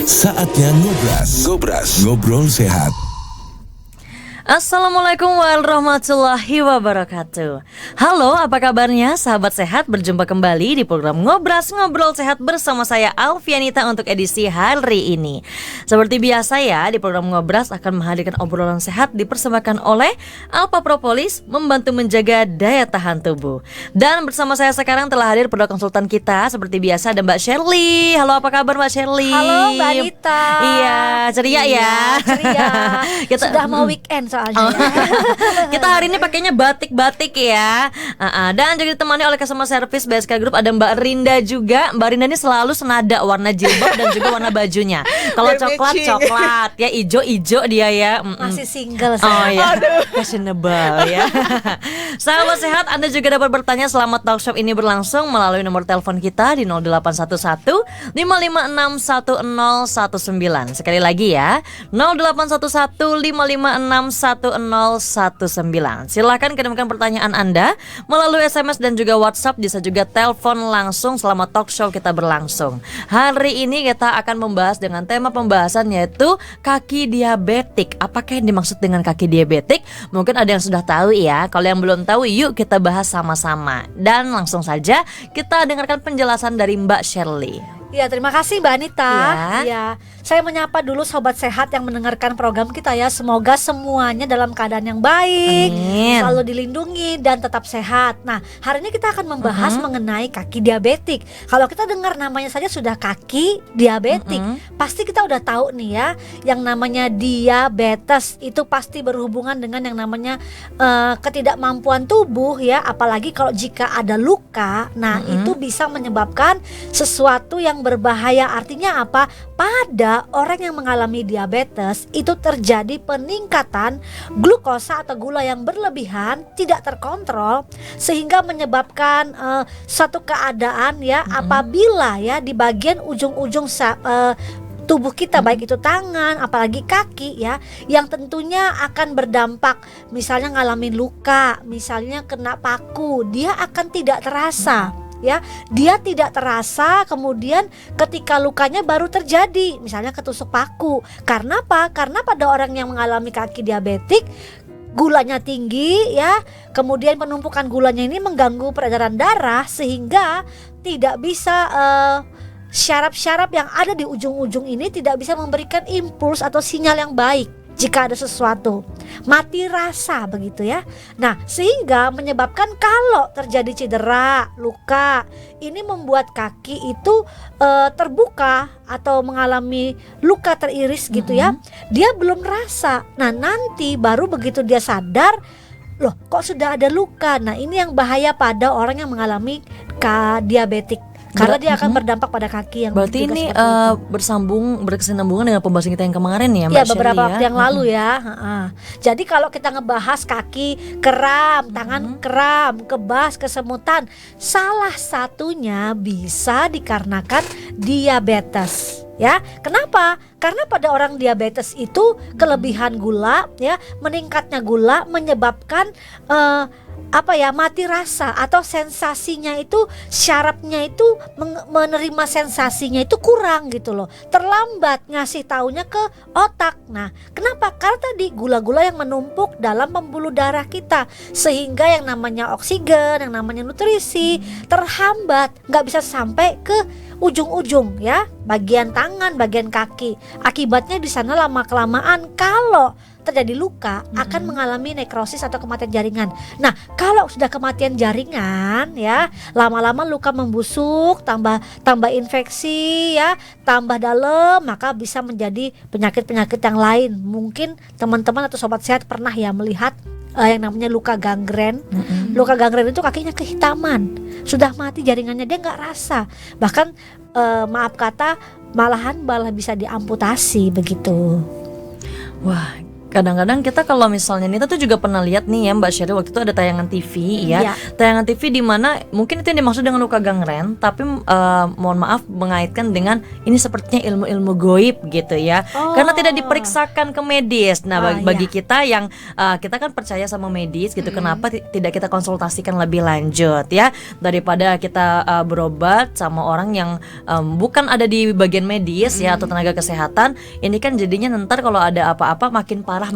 Saatnya Ngobras. Ngobrol sehat. Assalamualaikum warahmatullahi wabarakatuh. Halo, apa kabarnya sahabat sehat? Berjumpa kembali di program Ngobras Ngobrol Sehat bersama saya Alfianita untuk edisi hari ini. Seperti biasa ya, di program Ngobras akan menghadirkan obrolan sehat dipersembahkan oleh Alpha Propolis, membantu menjaga daya tahan tubuh. Dan bersama saya sekarang telah hadir produk konsultan kita seperti biasa ada Mbak Shirley. Halo, apa kabar Mbak Shirley? Halo Mbak Anita. Iya, ceria ya. Ceria. Sudah mau weekend soalnya. Kita hari ini pakainya batik-batik ya. Dan juga ditemani oleh customer service BSK Group ada Mbak Rinda juga. Mbak Rinda ini selalu senada warna jilbab dan juga warna bajunya. Kalau coklat ya, ijo dia ya. Masih single Oh ya, Aduh. fashionable ya. Sahabat sehat, Anda juga dapat bertanya selama talk show ini berlangsung melalui nomor telepon kita di 0811 556 1019. Sekali lagi ya, 0811 556 1019. Silahkan kirimkan pertanyaan Anda melalui SMS dan juga WhatsApp. Bisa juga telepon langsung selama talk show kita berlangsung. Hari ini kita akan membahas dengan tema pembahasan yaitu kaki diabetik. Apakah yang dimaksud dengan kaki diabetik? Mungkin ada yang sudah tahu ya. Kalau yang belum tahu, yuk kita bahas sama-sama. Dan langsung saja kita dengarkan penjelasan dari Mbak Shirley. Ya, terima kasih Mbak Anita. Ya, saya menyapa dulu sobat sehat yang mendengarkan program kita ya. Semoga semuanya dalam keadaan yang baik, selalu dilindungi dan tetap sehat. Nah, hari ini kita akan membahas mengenai kaki diabetik. Kalau kita dengar namanya saja sudah kaki diabetik, pasti kita udah tahu nih ya, yang namanya diabetes itu pasti berhubungan dengan yang namanya ketidakmampuan tubuh ya. Apalagi kalau jika ada luka, nah itu bisa menyebabkan sesuatu yang berbahaya. Artinya apa? Pada orang yang mengalami diabetes itu terjadi peningkatan glukosa atau gula yang berlebihan, tidak terkontrol, sehingga menyebabkan suatu keadaan ya, apabila ya di bagian ujung-ujung tubuh kita, baik itu tangan apalagi kaki ya, yang tentunya akan berdampak. Misalnya ngalamin luka, misalnya kena paku, dia akan tidak terasa ya, dia tidak terasa. Kemudian ketika lukanya baru terjadi, misalnya ketusuk paku. Karena apa? Karena pada orang yang mengalami kaki diabetik, gulanya tinggi ya, kemudian penumpukan gulanya ini mengganggu peredaran darah sehingga tidak bisa syaraf-syaraf yang ada di ujung-ujung ini tidak bisa memberikan impuls atau sinyal yang baik. Jika ada sesuatu, mati rasa begitu ya. Nah, sehingga menyebabkan kalau terjadi cedera, luka, ini membuat kaki itu terbuka atau mengalami luka teriris gitu ya. Dia belum rasa. Nah, nanti baru begitu dia sadar, loh kok sudah ada luka. Nah, ini yang bahaya pada orang yang mengalami diabetik. Karena dia akan berdampak pada kaki yang berarti ini berkesinambungan dengan pembahasan kita yang kemarin ya Mbak Shirley. Beberapa waktu yang lalu ya. Jadi kalau kita ngebahas kaki kram, tangan kram, kebas, kesemutan, salah satunya bisa dikarenakan diabetes. Ya, kenapa? Karena pada orang diabetes itu kelebihan gula ya, meningkatnya gula menyebabkan mati rasa atau sensasinya itu, syarafnya itu menerima sensasinya itu kurang gitu loh, terlambat ngasih taunya ke otak. Nah, kenapa? Karena tadi gula-gula yang menumpuk dalam pembuluh darah kita, sehingga yang namanya oksigen, yang namanya nutrisi terhambat, nggak bisa sampai ke ujung-ujung ya, bagian tangan, bagian kaki. Akibatnya di sana lama kelamaan kalau terjadi luka akan mengalami nekrosis atau kematian jaringan. Nah, kalau sudah kematian jaringan ya, lama-lama luka membusuk, tambah infeksi ya, tambah dalam, maka bisa menjadi penyakit-penyakit yang lain. Mungkin teman-teman atau sobat sehat pernah ya melihat yang namanya luka gangren. Luka gangren itu kakinya kehitaman, sudah mati jaringannya, dia nggak rasa. Bahkan maaf kata, malah bisa diamputasi begitu. Wah, Kadang-kadang kita kalau misalnya Nita tuh juga pernah lihat nih ya Mbak Sherry, waktu itu ada tayangan TV ya. Tayangan TV di mana mungkin itu yang dimaksud dengan luka gangren, tapi mohon maaf mengaitkan dengan ini sepertinya ilmu-ilmu goib gitu ya. Karena tidak diperiksakan ke medis. Nah, bagi kita yang kita kan percaya sama medis gitu, kenapa tidak kita konsultasikan lebih lanjut ya, daripada kita berobat sama orang yang bukan ada di bagian medis ya atau tenaga kesehatan. Ini kan jadinya ntar kalau ada apa-apa makin parah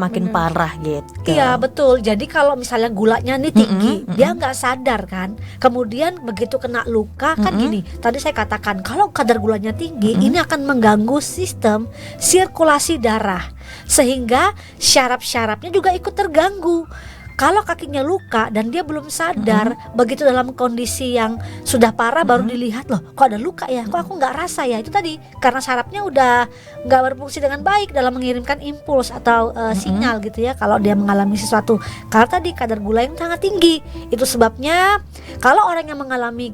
gitu. Iya betul. Jadi kalau misalnya gulanya nih tinggi, dia nggak sadar kan. Kemudian begitu kena luka kan gini. Tadi saya katakan kalau kadar gulanya tinggi, ini akan mengganggu sistem sirkulasi darah, sehingga syaraf-syarafnya juga ikut terganggu. Kalau kakinya luka dan dia belum sadar, begitu dalam kondisi yang sudah parah baru dilihat, loh kok ada luka ya, kok aku nggak rasa ya, itu tadi karena sarafnya udah nggak berfungsi dengan baik dalam mengirimkan impuls atau sinyal gitu ya, kalau dia mengalami sesuatu. Karena tadi kadar gula yang sangat tinggi, itu sebabnya kalau orang yang mengalami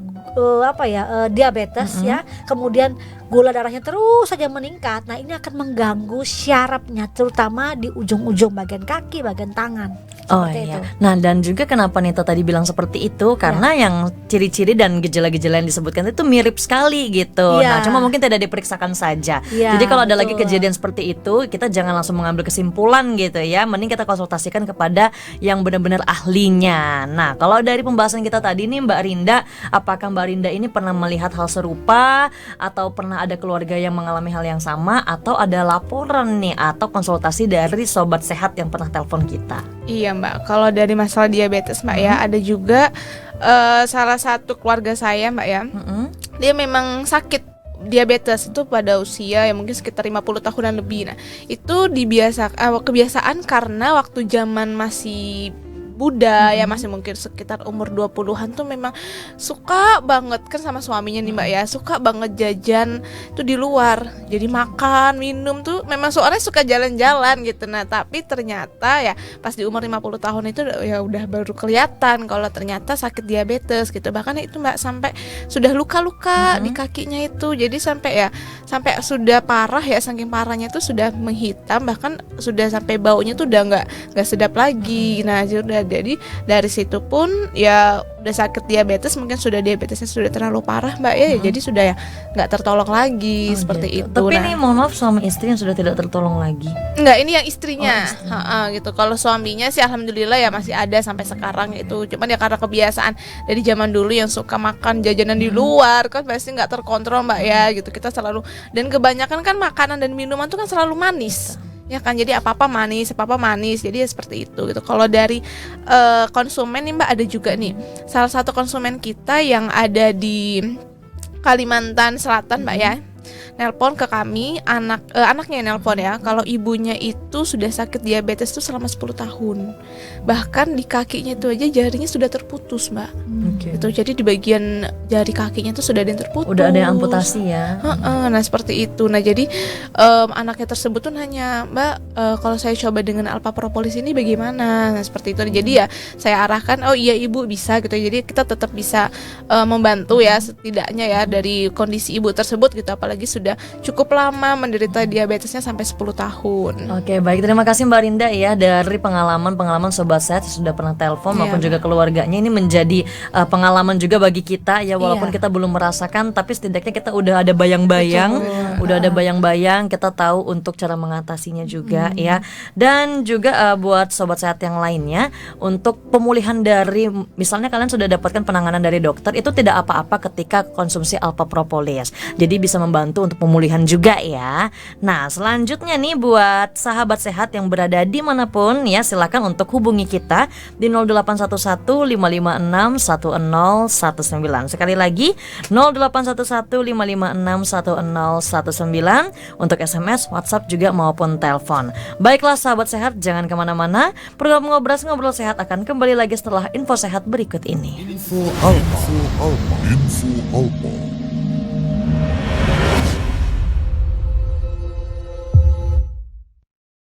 diabetes ya, kemudian gula darahnya terus saja meningkat, nah ini akan mengganggu syarafnya, terutama di ujung-ujung bagian kaki, bagian tangan. Seperti itu. Nah, dan juga kenapa Nita tadi bilang seperti itu, karena yang ciri-ciri dan gejala-gejala yang disebutkan itu mirip sekali gitu. Nah, cuma mungkin tidak diperiksakan saja. Jadi kalau ada lagi kejadian seperti itu, kita jangan langsung mengambil kesimpulan gitu ya. Mending kita konsultasikan kepada yang benar-benar ahlinya. Nah, kalau dari pembahasan kita tadi nih Mbak Rinda, apakah Mbak Rinda ini pernah melihat hal serupa atau pernah ada keluarga yang mengalami hal yang sama, atau ada laporan nih atau konsultasi dari sobat sehat yang pernah telepon kita? Iya Mbak, kalau dari masalah diabetes Mbak ya, ada juga salah satu keluarga saya Mbak ya, dia memang sakit diabetes itu pada usia yang mungkin sekitar 50 tahunan lebih. Nah, itu kebiasaan karena waktu zaman masih muda ya, masih mungkin sekitar umur 20-an tuh memang suka banget kan sama suaminya nih Mbak ya, suka banget jajan tuh di luar. Jadi makan, minum tuh memang soalnya suka jalan-jalan gitu. Nah, tapi ternyata ya pas di umur 50 tahun itu ya udah baru kelihatan kalau ternyata sakit diabetes gitu. Bahkan itu Mbak sampai sudah luka-luka di kakinya itu. Jadi sampai sudah parah ya, saking parahnya tuh sudah menghitam, bahkan sudah sampai baunya tuh udah nggak sedap lagi. Nah, jadi dari situ pun ya udah sakit diabetes, mungkin sudah diabetesnya sudah terlalu parah Mbak ya, jadi sudah ya nggak tertolong lagi seperti itu. Tapi ini mohon maaf, suami istri yang sudah tidak tertolong lagi? Enggak, ini yang istrinya. Gitu. Kalau suaminya sih alhamdulillah ya masih ada sampai sekarang itu. Cuman ya karena kebiasaan dari zaman dulu yang suka makan jajanan di luar kan pasti nggak terkontrol Mbak ya gitu. Kita selalu, dan kebanyakan kan makanan dan minuman tuh kan selalu manis. Ya kan, jadi apa-apa manis, jadi ya seperti itu gitu. Kalau dari konsumen nih Mbak, ada juga nih salah satu konsumen kita yang ada di Kalimantan Selatan Mbak ya, nelpon ke kami, anaknya nelpon ya, kalau ibunya itu sudah sakit diabetes tuh selama 10 tahun. Bahkan di kakinya itu aja jarinya sudah terputus Mbak. Gitu. Jadi di bagian jari kakinya tuh sudah ada yang terputus. Udah ada yang amputasi ya. Nah seperti itu. Nah jadi anaknya tersebut tuh nanya, Mbak, kalau saya coba dengan alpha propolis ini bagaimana? Nah seperti itu. Jadi ya saya arahkan, oh iya ibu bisa gitu. Jadi kita tetap bisa membantu ya, setidaknya ya dari kondisi ibu tersebut gitu. Apalagi sudah cukup lama menderita diabetesnya sampai 10 tahun. Oke, baik, terima kasih Mbak Rinda ya, dari pengalaman sobat sehat yang sudah pernah telepon maupun juga keluarganya. Ini menjadi pengalaman juga bagi kita ya, walaupun kita belum merasakan, tapi setidaknya kita udah ada bayang-bayang, kita tahu untuk cara mengatasinya juga ya. Dan juga buat sobat sehat yang lainnya, untuk pemulihan dari, misalnya kalian sudah dapatkan penanganan dari dokter, itu tidak apa-apa ketika konsumsi alpha propolis. Jadi bisa membantu untuk pemulihan juga ya. Nah selanjutnya nih buat sahabat sehat yang berada dimanapun ya, silakan untuk hubungi kita di 0811-556-1019. Sekali lagi 0811-556-1019 untuk SMS, WhatsApp juga maupun telepon. Baiklah sahabat sehat, jangan kemana-mana. Program Ngobrol Sehat akan kembali lagi setelah info sehat berikut ini. Info Alpa.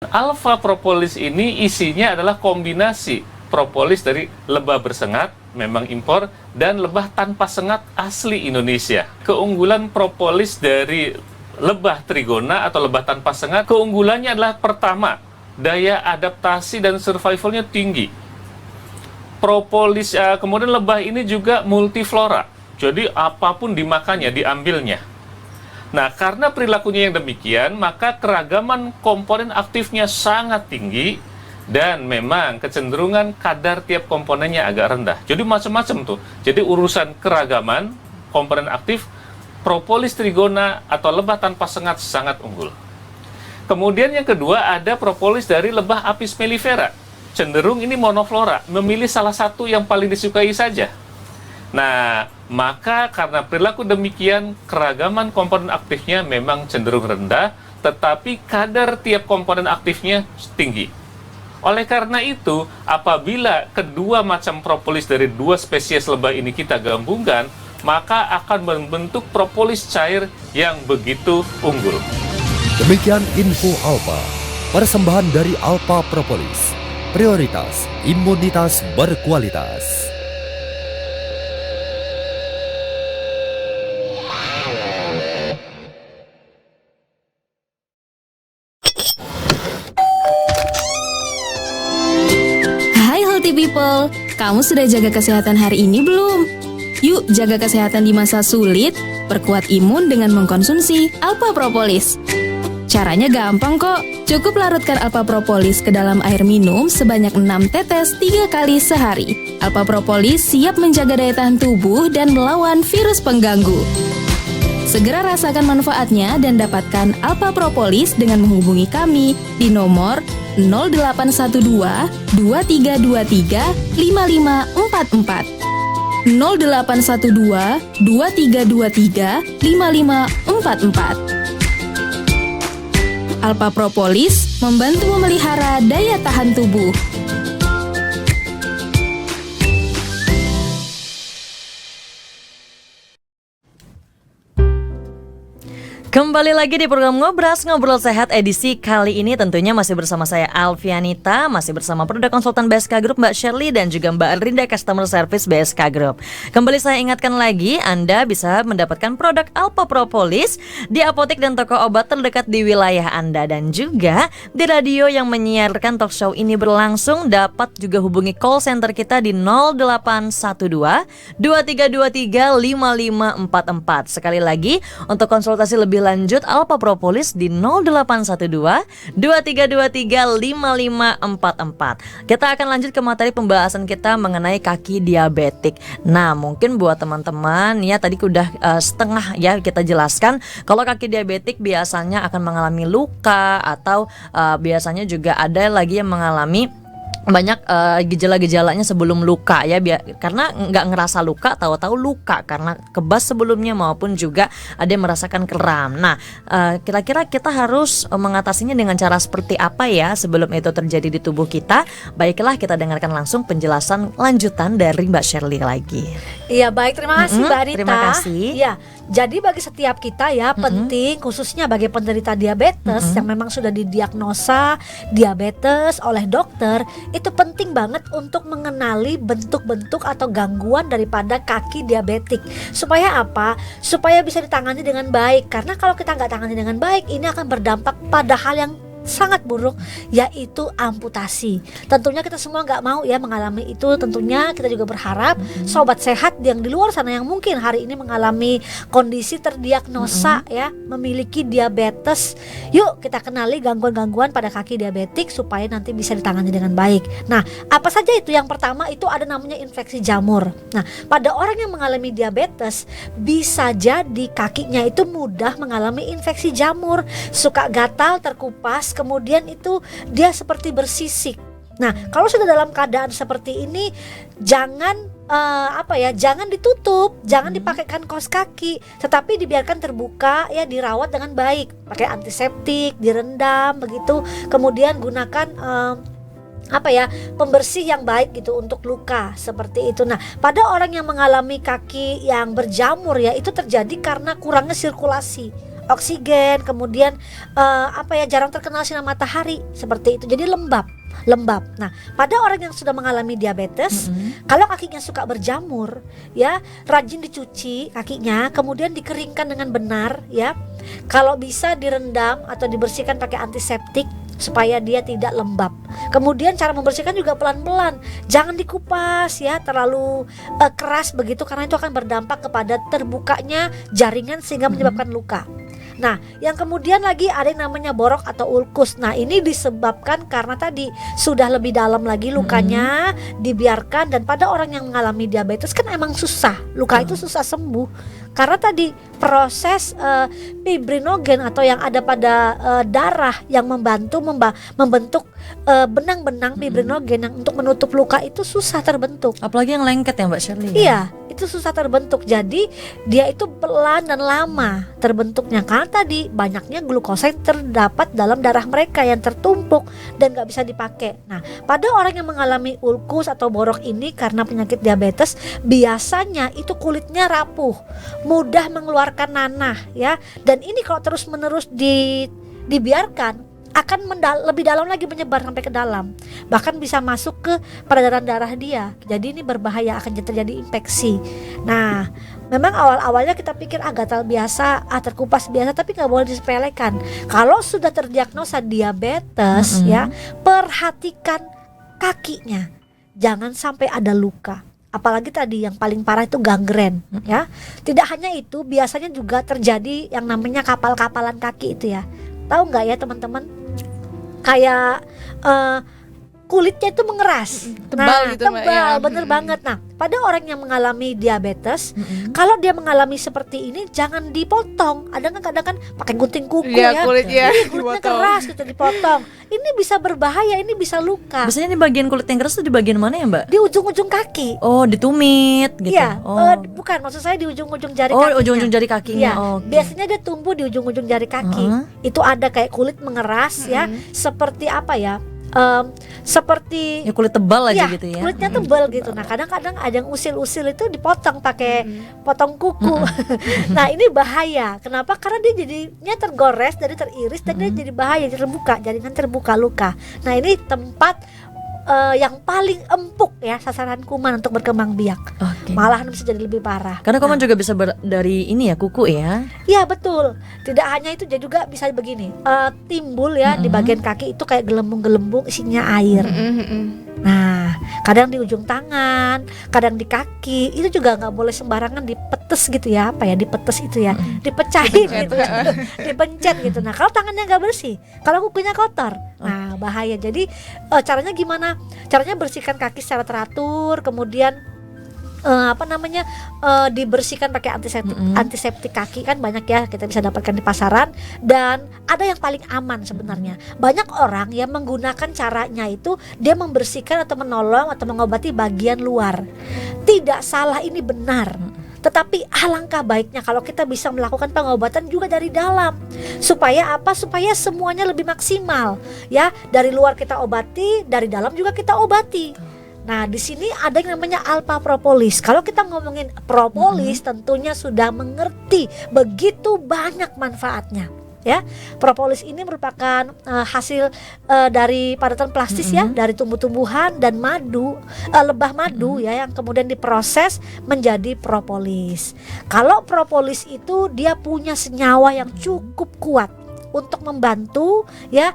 Alpha propolis ini isinya adalah kombinasi propolis dari lebah bersengat, memang impor, dan lebah tanpa sengat asli Indonesia. Keunggulan propolis dari lebah trigona atau lebah tanpa sengat, keunggulannya adalah pertama, daya adaptasi dan survivalnya tinggi. Propolis, kemudian lebah ini juga multiflora, jadi apapun dimakannya, diambilnya. Nah, karena perilakunya yang demikian, maka keragaman komponen aktifnya sangat tinggi dan memang kecenderungan kadar tiap komponennya agak rendah. Jadi macam-macam tuh. Jadi urusan keragaman komponen aktif, propolis trigona atau lebah tanpa sengat sangat unggul. Kemudian yang kedua ada propolis dari lebah Apis mellifera. Cenderung ini monoflora, memilih salah satu yang paling disukai saja. Nah, maka karena perilaku demikian, keragaman komponen aktifnya memang cenderung rendah, tetapi kadar tiap komponen aktifnya tinggi. Oleh karena itu, apabila kedua macam propolis dari dua spesies lebah ini kita gabungkan, maka akan membentuk propolis cair yang begitu unggul. Demikian info Alpa, persembahan dari Alpa Propolis, prioritas imunitas berkualitas. Hai Healthy People, kamu sudah jaga kesehatan hari ini belum? Yuk jaga kesehatan di masa sulit, perkuat imun dengan mengkonsumsi Alpa Propolis. Caranya gampang kok, cukup larutkan Alpa Propolis ke dalam air minum sebanyak 6 tetes 3 kali sehari. Alpa Propolis siap menjaga daya tahan tubuh dan melawan virus pengganggu. Segera rasakan manfaatnya dan dapatkan Alpa Propolis dengan menghubungi kami di nomor 0812 2323 5544. 0812 2323 5544. Alpa Propolis membantu memelihara daya tahan tubuh. Kembali lagi di program Ngobras, Ngobrol Sehat edisi kali ini tentunya masih bersama saya Alfianita, masih bersama produk konsultan BSK Group Mbak Shirley dan juga Mbak Rinda Customer Service BSK Group. Kembali saya ingatkan lagi, Anda bisa mendapatkan produk Alpa Propolis di apotek dan toko obat terdekat di wilayah Anda, dan juga di radio yang menyiarkan talk show ini berlangsung dapat juga hubungi call center kita di 0812 2323 5544. Sekali lagi untuk konsultasi lebih lanjut Alpa Propolis di 0812 2323 5544. Kita akan lanjut ke materi pembahasan kita mengenai kaki diabetik. Nah, mungkin buat teman-teman ya tadi udah setengah ya kita jelaskan kalau kaki diabetik biasanya akan mengalami luka atau biasanya juga ada lagi yang mengalami banyak gejala-gejalanya sebelum luka ya, karena nggak ngerasa luka, tahu-tahu luka karena kebas sebelumnya maupun juga ada yang merasakan kram. Nah, kira-kira kita harus mengatasinya dengan cara seperti apa ya sebelum itu terjadi di tubuh kita? Baiklah, kita dengarkan langsung penjelasan lanjutan dari Mbak Shirley lagi. Iya, baik, terima kasih Mbak Anita. Terima kasih. Iya, jadi bagi setiap kita ya penting, khususnya bagi penderita diabetes yang memang sudah didiagnosa diabetes oleh dokter, itu penting banget untuk mengenali bentuk-bentuk atau gangguan daripada kaki diabetik. Supaya apa? Supaya bisa ditangani dengan baik. Karena kalau kita nggak tangani dengan baik, ini akan berdampak pada hal yang sangat buruk, yaitu amputasi. Tentunya kita semua nggak mau ya mengalami itu. Tentunya kita juga berharap sobat sehat yang di luar sana yang mungkin hari ini mengalami kondisi terdiagnosa ya memiliki diabetes, yuk kita kenali gangguan-gangguan pada kaki diabetik supaya nanti bisa ditangani dengan baik. Nah, apa saja itu? Yang pertama itu ada namanya infeksi jamur. Nah, pada orang yang mengalami diabetes bisa jadi kakinya itu mudah mengalami infeksi jamur, suka gatal, terkupas, kemudian itu dia seperti bersisik. Nah, kalau sudah dalam keadaan seperti ini, jangan jangan ditutup, jangan dipakaikan kaos kaki, tetapi dibiarkan terbuka ya, dirawat dengan baik, pakai antiseptik, direndam begitu. Kemudian gunakan pembersih yang baik gitu untuk luka seperti itu. Nah, pada orang yang mengalami kaki yang berjamur ya, itu terjadi karena kurangnya sirkulasi oksigen, kemudian jarang terkenal sinar matahari seperti itu, jadi lembab. Nah, pada orang yang sudah mengalami diabetes, kalau kakinya suka berjamur ya, rajin dicuci kakinya, kemudian dikeringkan dengan benar ya. Kalau bisa direndam atau dibersihkan pakai antiseptik supaya dia tidak lembab. Kemudian cara membersihkan juga pelan-pelan, jangan dikupas ya terlalu keras begitu, karena itu akan berdampak kepada terbukanya jaringan sehingga menyebabkan luka. Nah, yang kemudian lagi ada yang namanya borok atau ulkus. Nah, ini disebabkan karena tadi sudah lebih dalam lagi lukanya, dibiarkan. Dan pada orang yang mengalami diabetes kan emang susah, luka itu susah sembuh. Karena tadi proses fibrinogen atau yang ada pada darah yang membantu membentuk benang-benang fibrinogen yang untuk menutup luka itu susah terbentuk. Apalagi yang lengket ya Mbak Shirley. Iya, itu susah terbentuk. Jadi dia itu pelan dan lama terbentuknya karena tadi banyaknya glukosa yang terdapat dalam darah mereka yang tertumpuk dan gak bisa dipakai. Nah, pada orang yang mengalami ulkus atau borok ini karena penyakit diabetes, biasanya itu kulitnya rapuh, mudah mengeluarkan nanah ya. Dan ini kalau terus-menerus dibiarkan akan lebih dalam lagi, menyebar sampai ke dalam, bahkan bisa masuk ke peredaran darah dia. Jadi ini berbahaya, akan terjadi infeksi. Nah, memang awal-awalnya kita pikir gatal biasa, terkupas biasa, tapi nggak boleh disepelekan. Kalau sudah terdiagnosa diabetes ya, perhatikan kakinya, jangan sampai ada luka. Apalagi tadi yang paling parah itu gangren ya. Tidak hanya itu, biasanya juga terjadi yang namanya kapal-kapalan kaki itu ya. Tahu nggak ya teman-teman? Kayak kulitnya itu mengeras, Tebal gitu, Mbak, tebal, ya. bener banget. Nah, pada orang yang mengalami diabetes, kalau dia mengalami seperti ini jangan dipotong. Ada kan kadang kan pakai gunting kuku ya, kulitnya kulitnya keras gitu dipotong. Ini bisa berbahaya, ini bisa luka. Biasanya di bagian kulit yang keras itu di bagian mana ya Mbak? Di ujung-ujung kaki. Oh, ditumit gitu. Iya, bukan, maksud saya di ujung-ujung jari kakinya. Oh, ujung-ujung jari kakinya. Iya, Oke. biasanya dia tumbuh di ujung-ujung jari kaki. Itu ada kayak kulit mengeras ya, seperti apa ya? Seperti Ya kulit tebal aja ya, gitu ya. kulitnya tebal gitu. Nah, kadang-kadang ada yang usil-usil itu dipotong pakai potong kuku. Nah, ini bahaya. Kenapa? Karena dia jadinya tergores, jadi teriris dan dia jadi bahaya, terbuka, jaringan terbuka, luka. Nah, ini tempat yang paling empuk ya sasaran kuman untuk berkembang biak. Oke. Malahan bisa jadi lebih parah. Karena kuman juga bisa dari ini ya, kuku ya. Iya betul. Tidak hanya itu, dia juga bisa begini, timbul ya di bagian kaki itu kayak gelembung-gelembung isinya air. Nah, kadang di ujung tangan, kadang di kaki, itu juga nggak boleh sembarangan dipetes gitu ya, apa ya, dipetes itu ya, dipecahin gitu, dipencet gitu. Nah, kalau tangannya nggak bersih, kalau kukunya kotor, nah bahaya. Jadi caranya gimana? Caranya bersihkan kaki secara teratur, kemudian dibersihkan pakai antiseptik kaki, kan banyak ya kita bisa dapatkan di pasaran. Dan ada yang paling aman sebenarnya. Banyak orang yang menggunakan caranya itu dia membersihkan atau menolong atau mengobati bagian luar. Tidak salah, ini benar. Tetapi alangkah baiknya kalau kita bisa melakukan pengobatan juga dari dalam. Supaya apa? Supaya semuanya lebih maksimal ya. Dari luar kita obati, dari dalam juga kita obati. Nah, di sini ada yang namanya alpha propolis. Kalau kita ngomongin propolis, tentunya sudah mengerti begitu banyak manfaatnya. Ya, propolis ini merupakan hasil dari padatan plastis ya, dari tumbuh-tumbuhan dan madu, lebah madu ya, yang kemudian diproses menjadi propolis. Kalau propolis itu dia punya senyawa yang cukup kuat untuk membantu ya,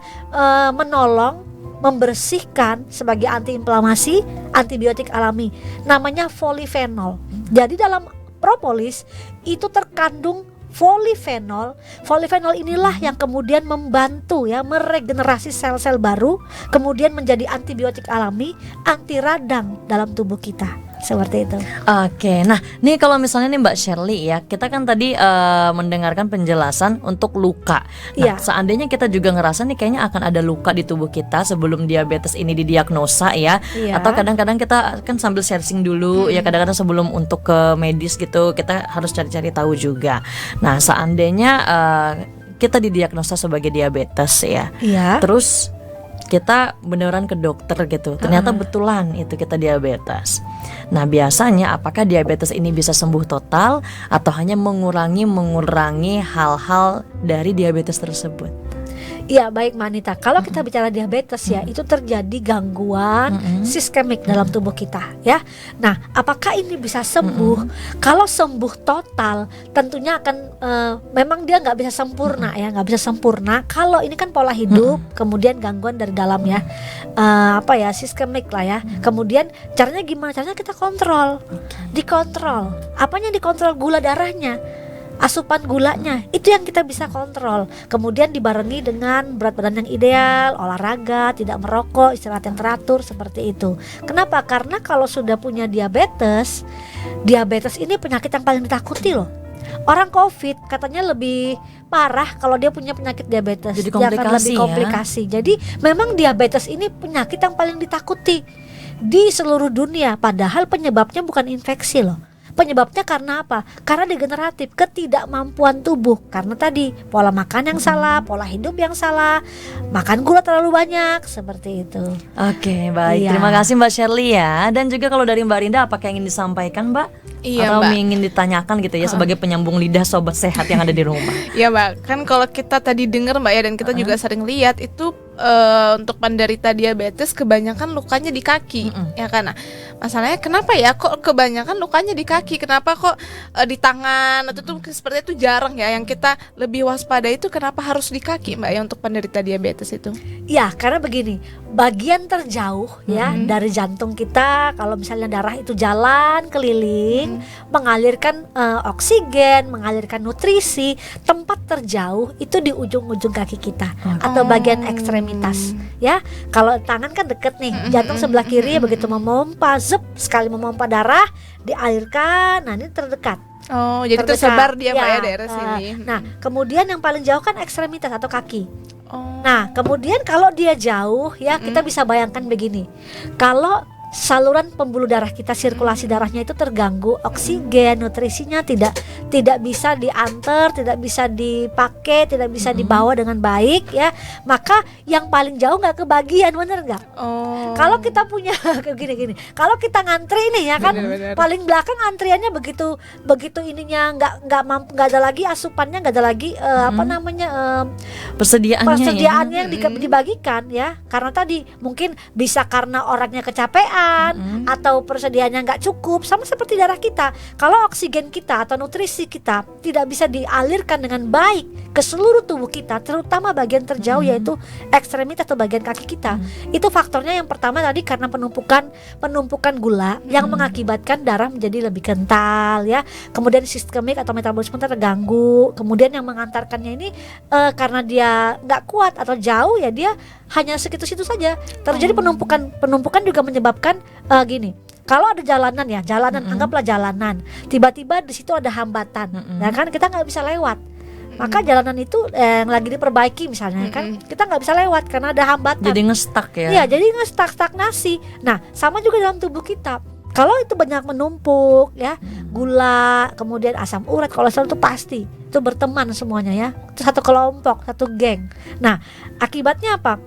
menolong, membersihkan sebagai antiinflamasi, antibiotik alami, namanya polifenol. Jadi dalam propolis itu terkandung polifenol. Polifenol inilah yang kemudian membantu ya meregenerasi sel-sel baru, kemudian menjadi antibiotik alami, anti radang dalam tubuh kita. Seperti itu. Oke, nah nih kalau misalnya nih Mbak Shirley ya, kita kan tadi mendengarkan penjelasan untuk luka. Nah, seandainya kita juga ngerasa nih kayaknya akan ada luka di tubuh kita sebelum diabetes ini didiagnosa ya, atau kadang-kadang kita kan sambil searching dulu ya, kadang-kadang sebelum untuk ke medis gitu kita harus cari-cari tahu juga. Nah, seandainya kita didiagnosa sebagai diabetes ya, terus kita beneran ke dokter gitu, ternyata betulan itu kita diabetes. Nah biasanya apakah diabetes ini bisa sembuh total atau hanya mengurangi hal-hal dari diabetes tersebut? Iya baik Mbak Anita, kalau kita bicara diabetes ya itu terjadi gangguan sistemik dalam tubuh kita ya. Nah apakah ini bisa sembuh? Kalau sembuh total tentunya akan memang dia nggak bisa sempurna ya, nggak bisa sempurna. Kalau ini kan pola hidup, kemudian gangguan dari dalam ya, sistemik lah ya. Kemudian caranya gimana? Caranya kita kontrol, dikontrol. Apanya dikontrol? Gula darahnya, asupan gulanya, itu yang kita bisa kontrol. Kemudian dibarengi dengan berat badan yang ideal, olahraga, tidak merokok, istirahat yang teratur, seperti itu. Kenapa? Karena kalau sudah punya diabetes ini penyakit yang paling ditakuti loh. Orang COVID katanya lebih parah kalau dia punya penyakit diabetes. Jadi dia akan lebih komplikasi. Jadi memang diabetes ini penyakit yang paling ditakuti di seluruh dunia. Padahal penyebabnya bukan infeksi loh. Penyebabnya karena apa? Karena degeneratif, ketidakmampuan tubuh. Karena tadi pola makan yang salah, pola hidup yang salah, makan gula terlalu banyak, seperti itu. Oke, baik. Iya. Terima kasih Mbak Shirley ya. Dan juga kalau dari Mbak Rinda, apakah yang ingin disampaikan Mbak? Iya, Atau Mbak. ingin ditanyakan gitu ya sebagai penyambung lidah sobat sehat yang ada di rumah? Ya Mbak, kan kalau kita tadi dengar Mbak ya, dan kita juga sering lihat itu untuk penderita diabetes kebanyakan lukanya di kaki, ya kan? Nah, masalahnya kenapa ya kok kebanyakan lukanya di kaki? Kenapa kok di tangan atau tuh seperti itu jarang ya? Yang kita lebih waspada itu kenapa harus di kaki Mbak ya untuk penderita diabetes itu? Ya, karena begini, bagian terjauh ya dari jantung kita, kalau misalnya darah itu jalan keliling, mengalirkan oksigen, mengalirkan nutrisi, tempat terjauh itu di ujung-ujung kaki kita atau bagian ekstremitas ya. Kalau tangan kan deket nih, jantung sebelah kiri begitu memompa, sekali memompa darah dialirkan, nah ini terdekat. Oh, jadi tersebar dia Mbak ya daerah sini. Nah, kemudian yang paling jauh kan ekstremitas atau kaki. Oh. Nah, kemudian kalau dia jauh ya kita bisa bayangkan begini. Kalau saluran pembuluh darah kita, sirkulasi darahnya itu terganggu, oksigen, nutrisinya tidak bisa diantar, tidak bisa dipakai, tidak bisa dibawa dengan baik ya, maka yang paling jauh nggak kebagian, bener nggak? Oh. Kalau kita punya gini, kalau kita ngantri nih ya kan, Bener. paling belakang antriannya begitu ininya nggak ada lagi asupannya, nggak ada lagi persediaannya yang dibagikan ya, karena tadi mungkin bisa karena orangnya kecapean atau persediaannya nggak cukup, sama seperti darah kita. Kalau oksigen kita atau nutrisi kita tidak bisa dialirkan dengan baik ke seluruh tubuh kita, terutama bagian terjauh yaitu ekstremitas atau bagian kaki kita, itu faktornya yang pertama tadi karena penumpukan gula yang mengakibatkan darah menjadi lebih kental ya. Kemudian sistemik atau metabolisme terganggu. Kemudian yang mengantarkannya ini karena dia nggak kuat atau jauh ya, dia hanya segitu-situ saja. Terjadi penumpukan juga menyebabkan gini. Kalau ada jalanan, anggaplah jalanan, tiba-tiba di situ ada hambatan, nah kan kita nggak bisa lewat. Maka jalanan itu yang lagi diperbaiki misalnya kan, kita nggak bisa lewat karena ada hambatan. Jadi ngestak ya? Iya, jadi stagnasi. Nah, sama juga dalam tubuh kita. Kalau itu banyak menumpuk ya, gula, kemudian asam urat, kolesterol itu pasti itu berteman semuanya ya. Itu satu kelompok, satu geng. Nah, akibatnya apa?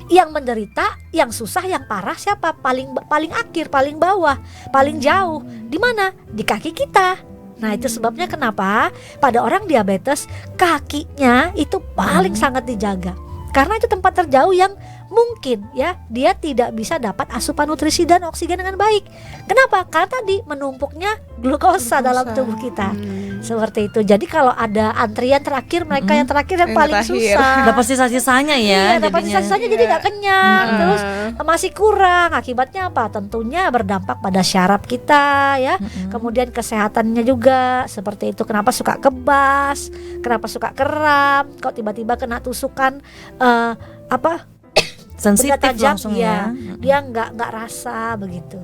Yang menderita, yang susah, yang parah siapa? Paling akhir, paling bawah, paling jauh. Di mana? Di kaki kita. Nah, itu sebabnya kenapa pada orang diabetes kakinya itu paling sangat dijaga. Karena itu tempat terjauh yang mungkin ya dia tidak bisa dapat asupan nutrisi dan oksigen dengan baik. Kenapa? Karena tadi menumpuknya glukosa dalam tubuh kita. Seperti itu. Jadi kalau ada antrian terakhir, mereka yang terakhir yang paling susah. Dapat sisa-sisanya ya. Iya, dapat sisa-sisanya jadi nggak kenyang, terus masih kurang. Akibatnya apa? Tentunya berdampak pada syaraf kita ya. Kemudian kesehatannya juga seperti itu. Kenapa suka kebas? Kenapa suka kram? Kok tiba-tiba kena tusukan sensitif tajam, langsung ya. Dia nggak rasa begitu.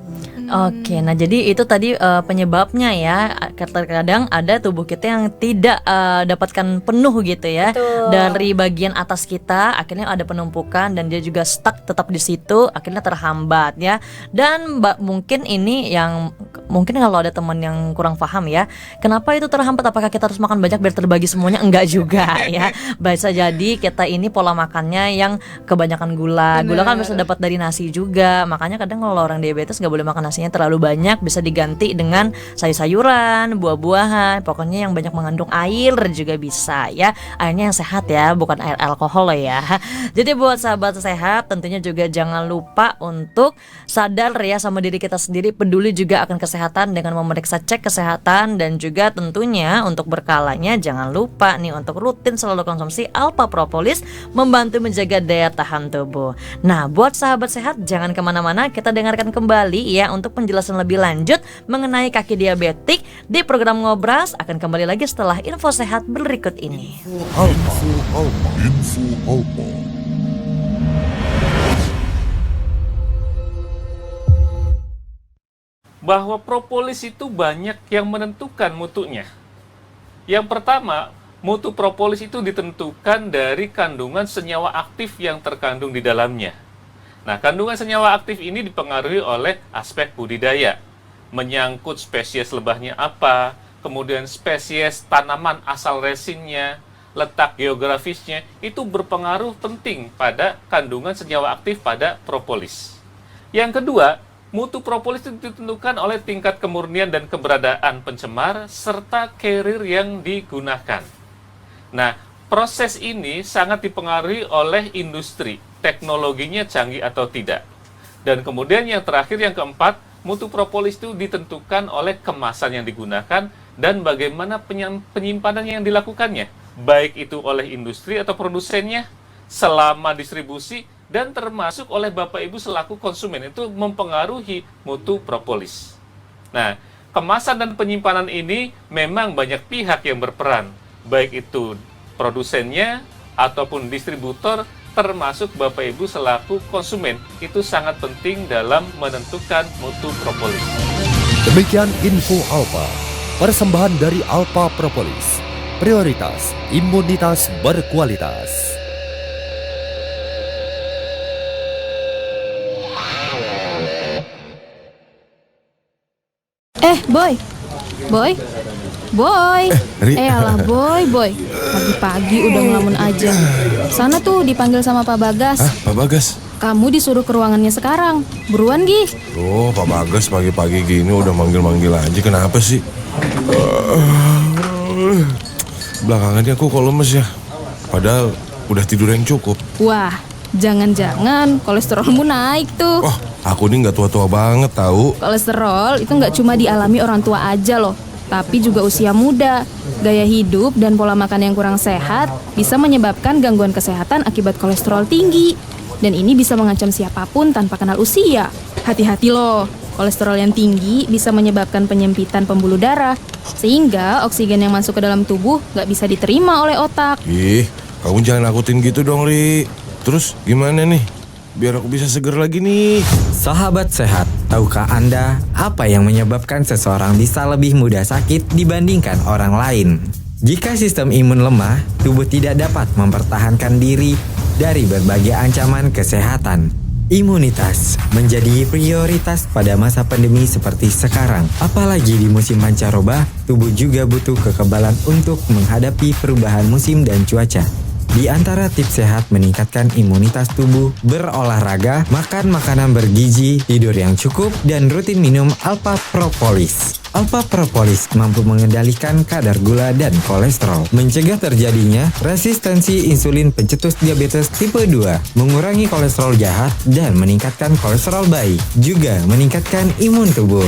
Oke, nah jadi itu tadi penyebabnya ya. Kadang ada tubuh kita yang tidak dapatkan penuh gitu ya. Betul. Dari bagian atas kita, akhirnya ada penumpukan dan dia juga stuck tetap di situ, akhirnya terhambat ya. Dan mungkin ini yang mungkin kalau ada teman yang kurang paham ya, kenapa itu terhambat? Apakah kita harus makan banyak biar terbagi semuanya? Enggak juga ya. Bisa jadi kita ini pola makannya yang kebanyakan gula. Gula kan bisa dapat dari nasi juga. Makanya kadang kalau orang diabetes nggak boleh makan nasinya terlalu banyak, bisa diganti dengan sayur-sayuran, buah-buahan, pokoknya yang banyak mengandung air juga bisa ya. Airnya yang sehat ya, bukan air alkohol ya. Jadi buat sahabat sehat, tentunya juga jangan lupa untuk sadar ya sama diri kita sendiri, peduli juga akan kesehatan dengan memeriksa cek kesehatan, dan juga tentunya untuk berkalanya jangan lupa nih untuk rutin selalu konsumsi Alpha Propolis, membantu menjaga daya tahan tubuh. Nah, buat sahabat sehat jangan kemana-mana, kita dengarkan kembali ya untuk penjelasan lebih lanjut mengenai kaki diabetik di program Ngobras. Akan kembali lagi setelah info sehat berikut ini. Info Alpa. Bahwa propolis itu banyak yang menentukan mutunya. Yang pertama, mutu propolis itu ditentukan dari kandungan senyawa aktif yang terkandung di dalamnya. Nah, kandungan senyawa aktif ini dipengaruhi oleh aspek budidaya, menyangkut spesies lebahnya apa, kemudian spesies tanaman asal resinnya, letak geografisnya, itu berpengaruh penting pada kandungan senyawa aktif pada propolis. Yang kedua, mutu propolis itu ditentukan oleh tingkat kemurnian dan keberadaan pencemar serta carrier yang digunakan. Nah, proses ini sangat dipengaruhi oleh industri, teknologinya canggih atau tidak. Dan kemudian yang terakhir, yang keempat, mutu propolis itu ditentukan oleh kemasan yang digunakan dan bagaimana penyimpanan yang dilakukannya, baik itu oleh industri atau produsennya, selama distribusi, dan termasuk oleh Bapak Ibu selaku konsumen, itu mempengaruhi mutu propolis. Nah, kemasan dan penyimpanan ini memang banyak pihak yang berperan, baik itu produsennya ataupun distributor, termasuk Bapak Ibu selaku konsumen, itu sangat penting dalam menentukan mutu propolis. Demikian info Alpa, persembahan dari Alpha Propolis, prioritas imunitas berkualitas. Boy. Ri. Alah boy. Pagi-pagi udah ngelamun aja. Sana tuh dipanggil sama Pak Bagas. Pak Bagas? Kamu disuruh ke ruangannya sekarang. Buruan, Gi. Oh, Pak Bagas pagi-pagi gini udah manggil-manggil aja. Kenapa sih? Belakangannya aku kok lemes ya. Padahal udah tidur yang cukup. Wah, jangan-jangan kolesterolmu naik tuh. Wah, aku nih nggak tua-tua banget tahu. Kolesterol itu nggak cuma dialami orang tua aja loh, tapi juga usia muda. Gaya hidup dan pola makan yang kurang sehat bisa menyebabkan gangguan kesehatan akibat kolesterol tinggi. Dan ini bisa mengancam siapapun tanpa kenal usia. Hati-hati loh, kolesterol yang tinggi bisa menyebabkan penyempitan pembuluh darah, sehingga oksigen yang masuk ke dalam tubuh nggak bisa diterima oleh otak. Ih, kamu jangan nakutin gitu dong, Ri. Terus gimana nih? Biar aku bisa seger lagi nih. Sahabat sehat, tahukah Anda apa yang menyebabkan seseorang bisa lebih mudah sakit dibandingkan orang lain? Jika sistem imun lemah, tubuh tidak dapat mempertahankan diri dari berbagai ancaman kesehatan. Imunitas menjadi prioritas pada masa pandemi seperti sekarang. Apalagi di musim pancaroba, tubuh juga butuh kekebalan untuk menghadapi perubahan musim dan cuaca. Di antara tips sehat meningkatkan imunitas tubuh, berolahraga, makan makanan bergizi, tidur yang cukup, dan rutin minum Alpha Propolis. Alpha Propolis mampu mengendalikan kadar gula dan kolesterol, mencegah terjadinya resistensi insulin pencetus diabetes tipe 2, mengurangi kolesterol jahat, dan meningkatkan kolesterol baik, juga meningkatkan imun tubuh.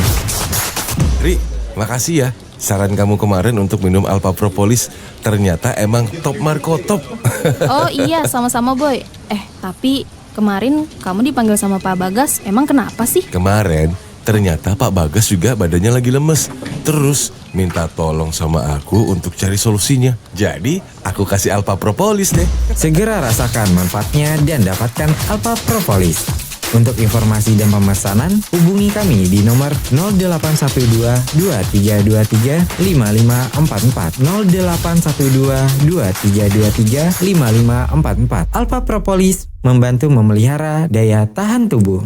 Ri, makasih ya. Saran kamu kemarin untuk minum Alpha Propolis ternyata emang top Marco top. Oh iya, sama-sama Boy. Tapi kemarin kamu dipanggil sama Pak Bagas, emang kenapa sih? Kemarin ternyata Pak Bagas juga badannya lagi lemes. Terus minta tolong sama aku untuk cari solusinya. Jadi aku kasih Alpha Propolis deh. Segera rasakan manfaatnya dan dapatkan Alpha Propolis. Untuk informasi dan pemesanan, hubungi kami di nomor 0812 2323 5544 0812 2323 5544. Alpha Propolis membantu memelihara daya tahan tubuh.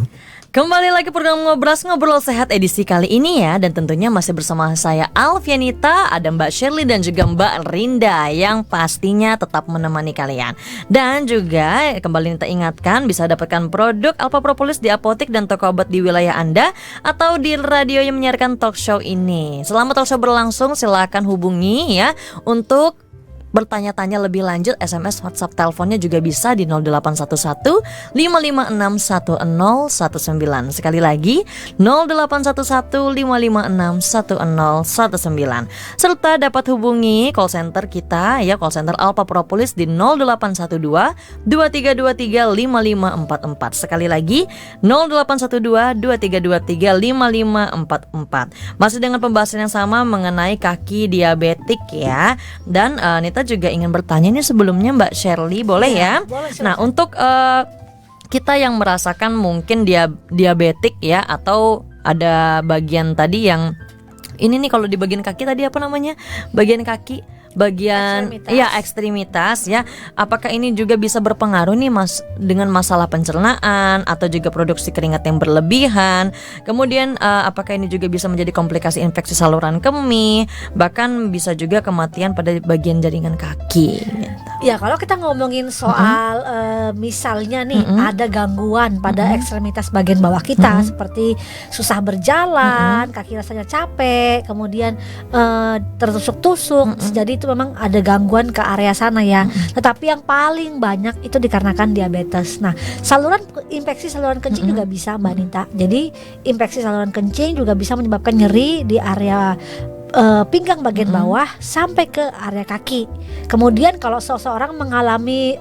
Kembali lagi program Ngobrol Sehat edisi kali ini ya. Dan tentunya masih bersama saya Alfianita, ada Mbak Shirley dan juga Mbak Rinda yang pastinya tetap menemani kalian. Dan juga kembali kita ingatkan bisa dapatkan produk Alpha Propolis di apotek dan toko obat di wilayah Anda atau di radio yang menyiarkan talk show ini. Selama talk show berlangsung silakan hubungi ya untuk bertanya-tanya lebih lanjut. SMS, WhatsApp, teleponnya juga bisa di 0811 556 1019. Sekali lagi 0811 556 1019. Serta dapat hubungi call center kita ya, call center Alpha Propolis di 0812 2323 5544. Sekali lagi 0812 2323 5544. Masih dengan pembahasan yang sama mengenai kaki diabetik ya. Dan Nita juga ingin bertanya nih sebelumnya Mbak Shirley, boleh ya? Boleh, nah untuk kita yang merasakan mungkin diabetik ya, atau ada bagian tadi yang ini nih, kalau di bagian kaki tadi apa namanya? Bagian kaki bagian ekstremitas ya. Apakah ini juga bisa berpengaruh nih Mas dengan masalah pencernaan atau juga produksi keringat yang berlebihan? Kemudian apakah ini juga bisa menjadi komplikasi infeksi saluran kemih, bahkan bisa juga kematian pada bagian jaringan kaki gitu. Ya kalau kita ngomongin soal misalnya nih ada gangguan pada ekstremitas bagian bawah kita seperti susah berjalan, kaki rasanya capek, kemudian tertusuk-tusuk, jadi itu memang ada gangguan ke area sana ya. Tetapi yang paling banyak itu dikarenakan diabetes. Nah, infeksi saluran kencing juga bisa Mbak Nita. Jadi infeksi saluran kencing juga bisa menyebabkan nyeri di area pinggang bagian bawah sampai ke area kaki. Kemudian kalau seseorang mengalami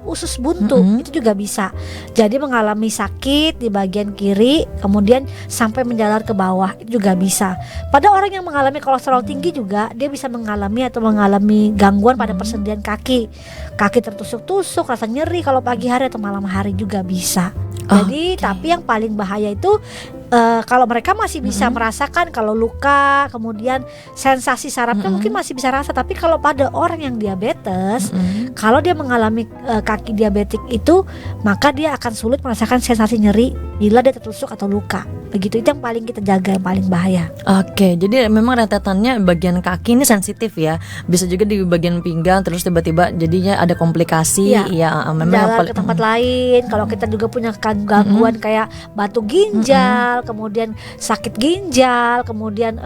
usus buntu itu juga bisa. Jadi mengalami sakit di bagian kiri kemudian sampai menjalar ke bawah itu juga bisa. Pada orang yang mengalami kolesterol tinggi juga dia bisa mengalami gangguan pada persendian kaki. Kaki tertusuk-tusuk, rasa nyeri kalau pagi hari atau malam hari juga bisa. Jadi tapi yang paling bahaya itu kalau mereka masih bisa merasakan kalau luka, kemudian sensasi sarafnya mungkin masih bisa rasa. Tapi kalau pada orang yang diabetes, kalau dia mengalami kaki diabetik itu, maka dia akan sulit merasakan sensasi nyeri bila dia tertusuk atau luka. Begitu, itu yang paling kita jaga, yang paling bahaya. Oke, jadi memang rentetannya bagian kaki ini sensitif ya. Bisa juga di bagian pinggang terus tiba-tiba jadinya ada komplikasi. Ya, memang jalan ke tempat lain. Kalau kita juga punya gangguan kayak batu ginjal, kemudian sakit ginjal, kemudian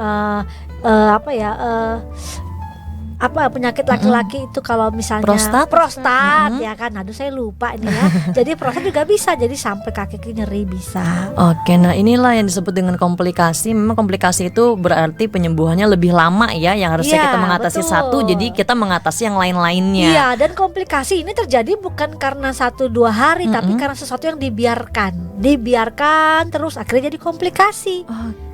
penyakit laki-laki itu kalau misalnya prostat ya kan. Aduh saya lupa ini ya. Jadi prostat juga bisa, jadi sampai kaki nyeri bisa. Oke, nah inilah yang disebut dengan komplikasi. Memang komplikasi itu berarti penyembuhannya lebih lama ya. Yang harusnya kita mengatasi satu, jadi kita mengatasi yang lain-lainnya. Iya, dan komplikasi ini terjadi bukan karena 1-2 hari, tapi karena sesuatu yang dibiarkan terus akhirnya jadi komplikasi.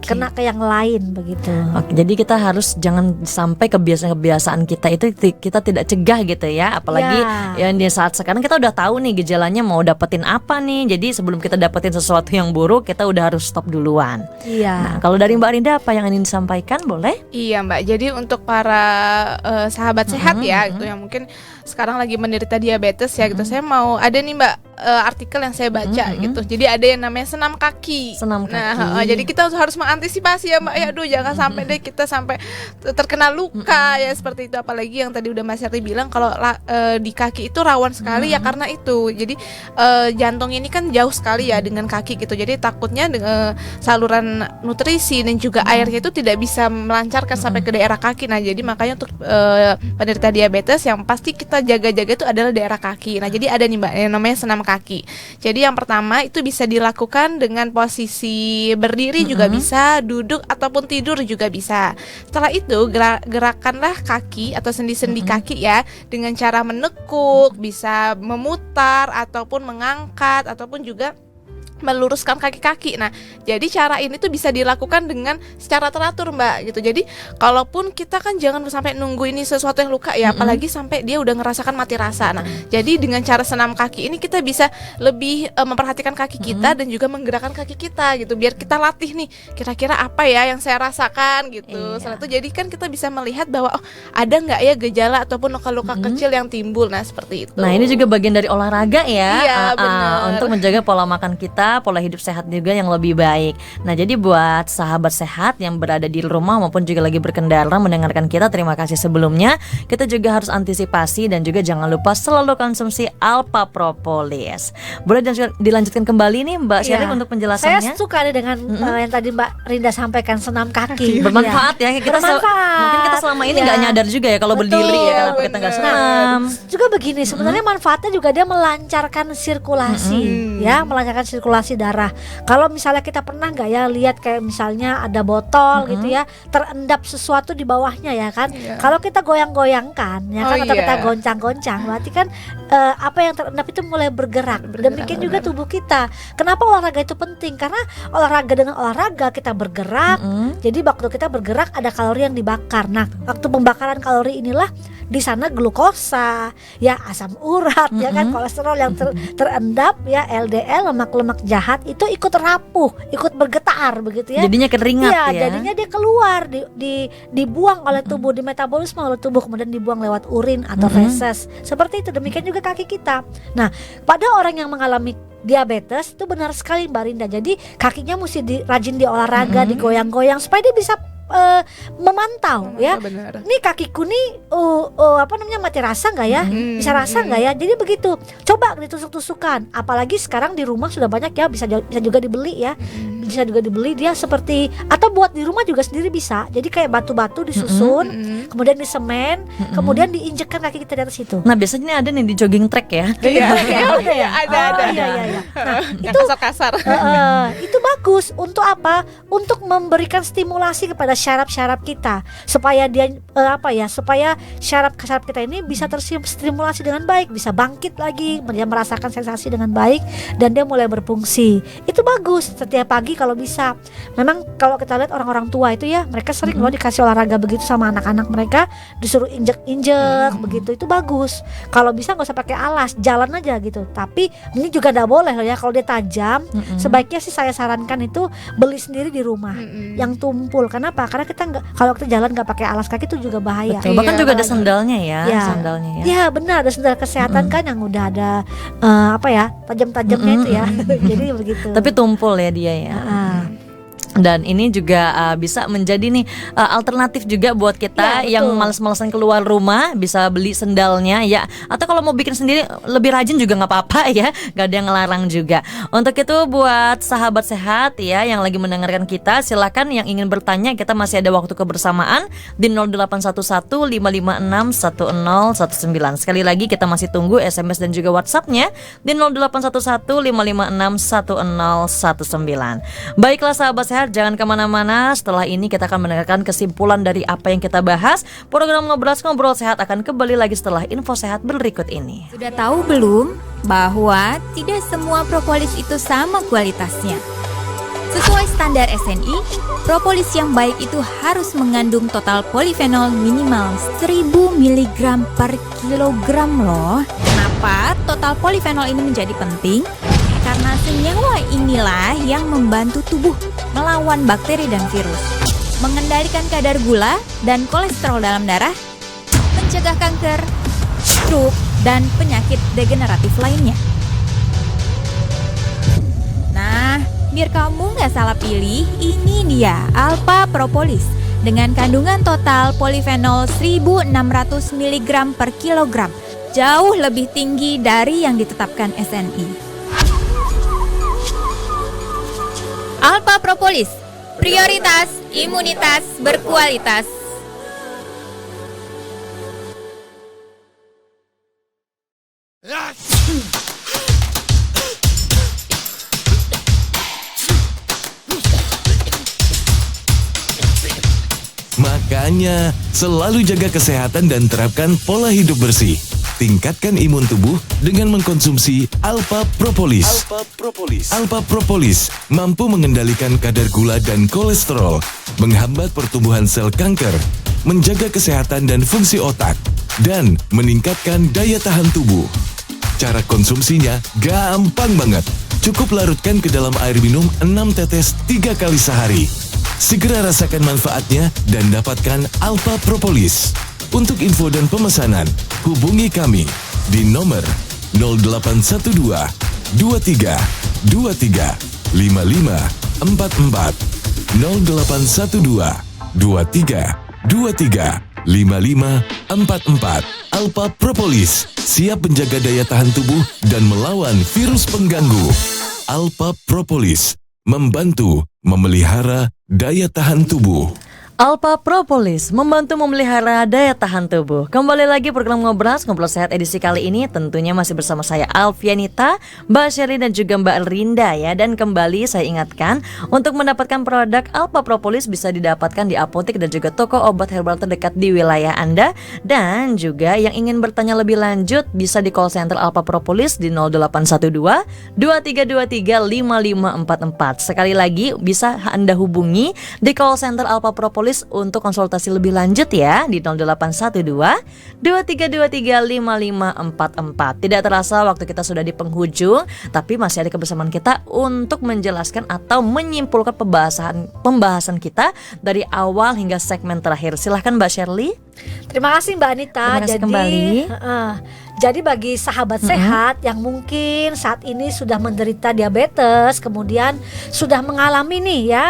Kena ke yang lain begitu. Oke, jadi kita harus jangan sampai kebiasaan kita itu kita tidak cegah gitu ya. Apalagi ya di saat sekarang kita udah tahu nih gejalanya mau dapetin apa nih. Jadi sebelum kita dapetin sesuatu yang buruk, kita udah harus stop duluan. Iya. Nah, kalau dari Mbak Rinda apa yang ingin disampaikan, boleh? Iya Mbak, jadi untuk para sahabat sehat ya gitu yang mungkin sekarang lagi menderita diabetes ya gitu. Saya mau ada nih Mbak artikel yang saya baca gitu. Jadi ada yang namanya senam kaki. Nah, jadi kita harus mengantisipasi ya Mbak. Ya aduh jangan sampai deh kita sampai terkena luka ya seperti itu. Apalagi yang tadi udah Mas Yati bilang kalau di kaki itu rawan sekali ya karena itu. Jadi jantung ini kan jauh sekali ya dengan kaki gitu. Jadi takutnya saluran nutrisi dan juga airnya itu tidak bisa melancarkan sampai ke daerah kaki. Nah, jadi makanya untuk penderita diabetes yang pasti kita jaga-jaga itu adalah daerah kaki. Nah, jadi ada nih Mbak yang namanya senam kaki. Jadi yang pertama itu bisa dilakukan dengan posisi berdiri juga bisa, duduk ataupun tidur juga bisa. Setelah itu gerakanlah kaki atau sendi-sendi kaki ya dengan cara menekuk, bisa memutar ataupun mengangkat ataupun juga meluruskan kaki-kaki. Nah, jadi cara ini tuh bisa dilakukan dengan secara teratur Mbak gitu. Jadi kalaupun kita kan jangan sampai nunggu ini sesuatu yang luka ya, apalagi sampai dia udah ngerasakan mati rasa. Nah, jadi dengan cara senam kaki ini kita bisa lebih memperhatikan kaki kita dan juga menggerakkan kaki kita gitu. Biar kita latih nih kira-kira apa ya yang saya rasakan gitu. Setelah itu jadi kan kita bisa melihat bahwa ada nggak ya gejala ataupun luka-luka kecil yang timbul. Nah, seperti itu. Nah, ini juga bagian dari olahraga ya. Iya, benar. Untuk menjaga pola makan kita kita pola hidup sehat juga yang lebih baik. Nah, jadi buat sahabat sehat yang berada di rumah maupun juga lagi berkendara mendengarkan kita, terima kasih sebelumnya. Kita juga harus antisipasi dan juga jangan lupa selalu konsumsi Alpha Propolis. Boleh dilanjutkan kembali nih Mbak Sherly untuk penjelasannya? Saya suka nih dengan yang tadi Mbak Rinda sampaikan, senam kaki. Bermanfaat ya. Kita mungkin kita selama ini nggak nyadar juga ya kalau berdiri ya, kalau kita nggak senam. Juga begini, sebenarnya manfaatnya juga dia melancarkan sirkulasi, ya, melancarkan sirkulasi darah. Kalau misalnya kita pernah nggak ya lihat kayak misalnya ada botol gitu ya, terendap sesuatu di bawahnya ya kan. Kalau kita goyang-goyangkan ya kan, atau kita goncang-goncang, berarti kan apa yang terendap itu mulai bergerak. Demikian juga tubuh kita. Kenapa olahraga itu penting? Karena olahraga dengan olahraga kita bergerak. Jadi waktu kita bergerak ada kalori yang dibakar. Nah, waktu pembakaran kalori inilah di sana glukosa, ya asam urat, ya kan, kolesterol yang terendap, ya LDL, lemak-lemak jahat itu ikut rapuh, ikut bergetar begitu ya. Jadinya keringat ya. Jadinya dia keluar, dibuang oleh tubuh, dimetabolisme oleh tubuh, kemudian dibuang lewat urin atau feses. Seperti itu. Demikian juga kaki kita. Nah, pada orang yang mengalami diabetes itu benar sekali Mbak Rinda. Jadi kakinya mesti rajin diolahraga, digoyang-goyang supaya dia bisa memantau ya. Benar. Nih kakiku nih mati rasa nggak ya? Bisa rasa nggak ya? Jadi begitu. Coba ditusuk-tusukan. Apalagi sekarang di rumah sudah banyak ya, bisa juga dibeli ya. Bisa juga dibeli dia seperti, atau buat di rumah juga sendiri bisa. Jadi kayak batu-batu disusun, kemudian disemen, kemudian diinjekkan kaki kita di atas itu. Nah, biasanya ini ada nih di jogging track ya. Ada. Nah, itu kasar. Itu bagus untuk apa? Untuk memberikan stimulasi kepada syaraf-syaraf kita supaya dia supaya syaraf kita ini bisa terstimulasi dengan baik, bisa bangkit lagi, dia merasakan sensasi dengan baik dan dia mulai berfungsi. Itu bagus setiap pagi kalau bisa. Memang kalau kita lihat orang-orang tua itu ya, mereka sering loh dikasih olahraga begitu sama anak-anak mereka, disuruh injek-injek begitu. Itu bagus. Kalau bisa nggak usah pakai alas, jalan aja gitu. Tapi ini juga nggak boleh loh ya, kalau dia tajam, sebaiknya sih saya sarankan itu beli sendiri di rumah yang tumpul. Kenapa? Karena kalau kita jalan nggak pakai alas kaki itu juga bahaya. Betul. Bahkan juga ada sandalnya ya. Sandalnya ya. Ya benar, ada sandal kesehatan kan yang udah ada tajam-tajamnya itu ya. Jadi begitu. Tapi tumpul ya dia ya. Dan ini juga bisa menjadi nih alternatif juga buat kita yang males-malesan keluar rumah, bisa beli sendalnya ya. Atau kalau mau bikin sendiri lebih rajin juga nggak apa-apa ya, nggak ada yang ngelarang juga. Untuk itu buat sahabat sehat ya yang lagi mendengarkan kita, silakan yang ingin bertanya, kita masih ada waktu kebersamaan di 0811-556-1019. Sekali lagi kita masih tunggu SMS dan juga WhatsApp-nya di 0811-556-1019. Baiklah sahabat sehat, jangan kemana-mana. Setelah ini kita akan mendengarkan kesimpulan dari apa yang kita bahas. Program Ngobrol Sehat akan kembali lagi setelah info sehat berikut ini. Sudah tahu belum bahwa tidak semua propolis itu sama kualitasnya? Sesuai standar SNI, propolis yang baik itu harus mengandung total polifenol minimal 1000 mg per kilogram loh. Kenapa total polifenol ini menjadi penting? Karena senyawa inilah yang membantu tubuh melawan bakteri dan virus, mengendalikan kadar gula dan kolesterol dalam darah, mencegah kanker, stroke, dan penyakit degeneratif lainnya. Nah, biar kamu nggak salah pilih, ini dia Alpha Propolis dengan kandungan total polifenol 1600 mg per kilogram, jauh lebih tinggi dari yang ditetapkan SNI. Alpha Propolis, prioritas imunitas berkualitas. Makanya, selalu jaga kesehatan dan terapkan pola hidup bersih. Tingkatkan imun tubuh dengan mengkonsumsi Alpha Propolis. Alpha Propolis mampu mengendalikan kadar gula dan kolesterol, menghambat pertumbuhan sel kanker, menjaga kesehatan dan fungsi otak, dan meningkatkan daya tahan tubuh. Cara konsumsinya gampang banget. Cukup larutkan ke dalam air minum 6 tetes 3 kali sehari. Segera rasakan manfaatnya dan dapatkan Alpha Propolis. Untuk info dan pemesanan, hubungi kami di nomor 0812 23 23 55 44 0812 23 23 55 44. Alpa Propolis siap menjaga daya tahan tubuh dan melawan virus pengganggu. Alpa Propolis membantu memelihara daya tahan tubuh. Alpa Propolis membantu memelihara daya tahan tubuh. Kembali lagi program Ngobras, Ngobrol Sehat edisi kali ini tentunya masih bersama saya Alfianita, Mbak Sherly dan juga Mbak Rinda ya. Dan kembali saya ingatkan, untuk mendapatkan produk Alpa Propolis bisa didapatkan di apotek dan juga toko obat herbal terdekat di wilayah Anda. Dan juga yang ingin bertanya lebih lanjut bisa di call center Alpa Propolis di 0812 2323 5544. Sekali lagi bisa Anda hubungi di call center Alpa Propolis untuk konsultasi lebih lanjut ya di 0812 2323 5544. Tidak terasa waktu kita sudah di penghujung, tapi masih ada kebersamaan kita untuk menjelaskan atau menyimpulkan pembahasan kita dari awal hingga segmen terakhir. Silahkan Mbak Sherly. Terima kasih Mbak Anita. Terima kasih kembali. Jadi bagi sahabat sehat yang mungkin saat ini sudah menderita diabetes, kemudian sudah mengalami nih ya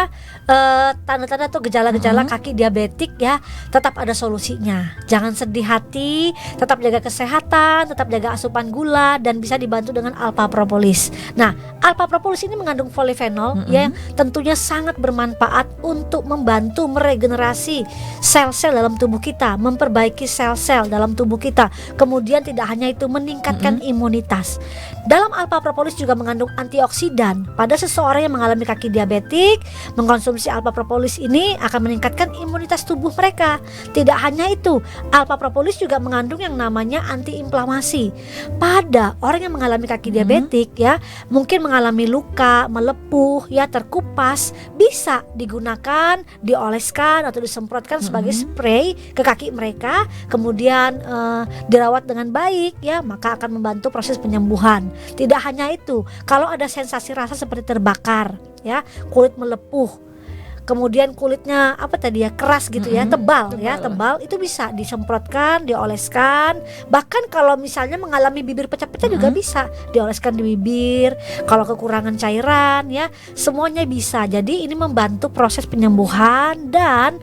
tanda-tanda atau gejala-gejala kaki diabetik ya, tetap ada solusinya. Jangan sedih hati, tetap jaga kesehatan, tetap jaga asupan gula dan bisa dibantu dengan Alpa Propolis. Nah, Alpa Propolis ini mengandung polifenol ya, yang tentunya sangat bermanfaat untuk membantu meregenerasi sel-sel dalam tubuh kita, memperbaiki sel-sel dalam tubuh kita. Kemudian tidak hanya itu, meningkatkan imunitas. Dalam Alpa Propolis juga mengandung antioksidan. Pada seseorang yang mengalami kaki diabetik, mengkonsumsi Alpa Propolis ini akan meningkatkan imunitas tubuh mereka. Tidak hanya itu, Alpa Propolis juga mengandung yang namanya antiinflamasi. Pada orang yang mengalami kaki diabetik ya, mungkin mengalami luka, melepuh ya, terkupas, bisa digunakan, dioleskan atau disemprotkan sebagai spray ke kaki mereka, kemudian dirawat dengan baik ya, maka akan membantu proses penyembuhan. Tidak hanya itu, kalau ada sensasi rasa seperti terbakar ya, kulit melepuh, kemudian kulitnya keras gitu ya, tebal, itu bisa disemprotkan, dioleskan. Bahkan kalau misalnya mengalami bibir pecah-pecah juga bisa dioleskan di bibir. Kalau kekurangan cairan ya, semuanya bisa. Jadi ini membantu proses penyembuhan dan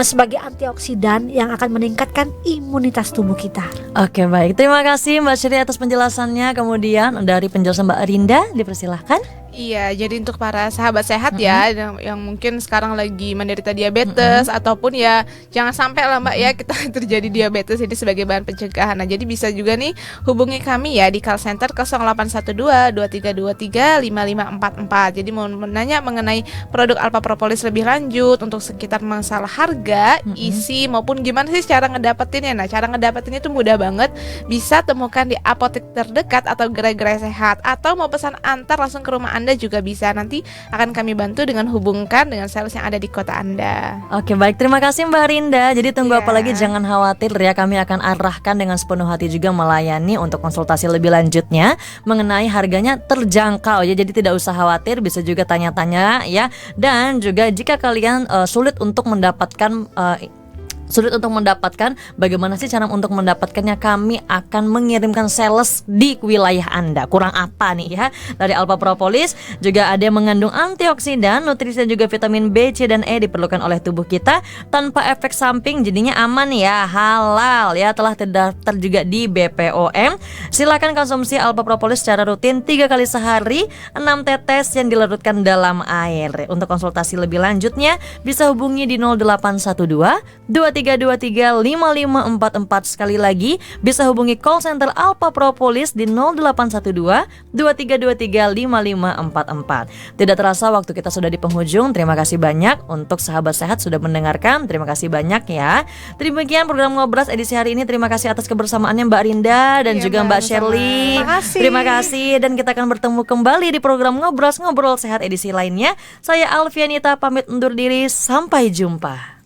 sebagai antioksidan yang akan meningkatkan imunitas tubuh kita. Oke, baik. Terima kasih Mbak Sherly atas penjelasannya. Kemudian dari penjelasan Mbak Rinda, dipersilahkan. Iya, jadi untuk para sahabat sehat ya yang mungkin sekarang lagi menderita diabetes ataupun ya jangan sampai lah Mbak ya kita terjadi diabetes ini sebagai bahan pencegahan. Nah, jadi bisa juga nih hubungi kami ya di call center 0812 2323 5544. Jadi mau menanya mengenai produk Alpa Propolis lebih lanjut untuk sekitar masalah harga, isi maupun gimana sih cara ngedapetinnya. Nah, cara ngedapetinnya itu mudah banget. Bisa temukan di apotek terdekat atau gerai-gerai sehat, atau mau pesan antar langsung ke rumah Anda juga bisa. Nanti akan kami bantu dengan hubungkan dengan sales yang ada di kota Anda. Oke, baik, terima kasih Mbak Rinda. Jadi tunggu apa lagi, jangan khawatir ya, kami akan arahkan dengan sepenuh hati juga melayani untuk konsultasi lebih lanjutnya mengenai harganya terjangkau ya. Jadi tidak usah khawatir, bisa juga tanya-tanya ya. Dan juga jika kalian sulit untuk mendapatkan bagaimana sih cara untuk mendapatkannya, kami akan mengirimkan sales di wilayah Anda. Kurang apa nih ya? Dari Alpa Propolis juga ada yang mengandung antioksidan, nutrisi dan juga vitamin B, C dan E diperlukan oleh tubuh kita tanpa efek samping, jadinya aman ya, halal ya, telah terdaftar juga di BPOM. Silakan konsumsi Alpa Propolis secara rutin 3 kali sehari, 6 tetes yang dilarutkan dalam air. Untuk konsultasi lebih lanjutnya bisa hubungi di 0812 2323 5544. Sekali lagi bisa hubungi call center Alpa Propolis di 0812 2323 5544. Tidak terasa waktu kita sudah di penghujung. Terima kasih banyak untuk sahabat sehat sudah mendengarkan. Terima kasih banyak ya. Demikian program Ngobras edisi hari ini. Terima kasih atas kebersamaannya Mbak Rinda dan juga Mbak Sherly. Terima kasih, dan kita akan bertemu kembali di program Ngobras Ngobrol Sehat edisi lainnya. Saya Alfianita pamit undur diri. Sampai jumpa.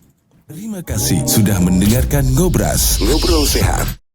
Terima kasih sudah mendengarkan Ngobras Ngobrol Sehat.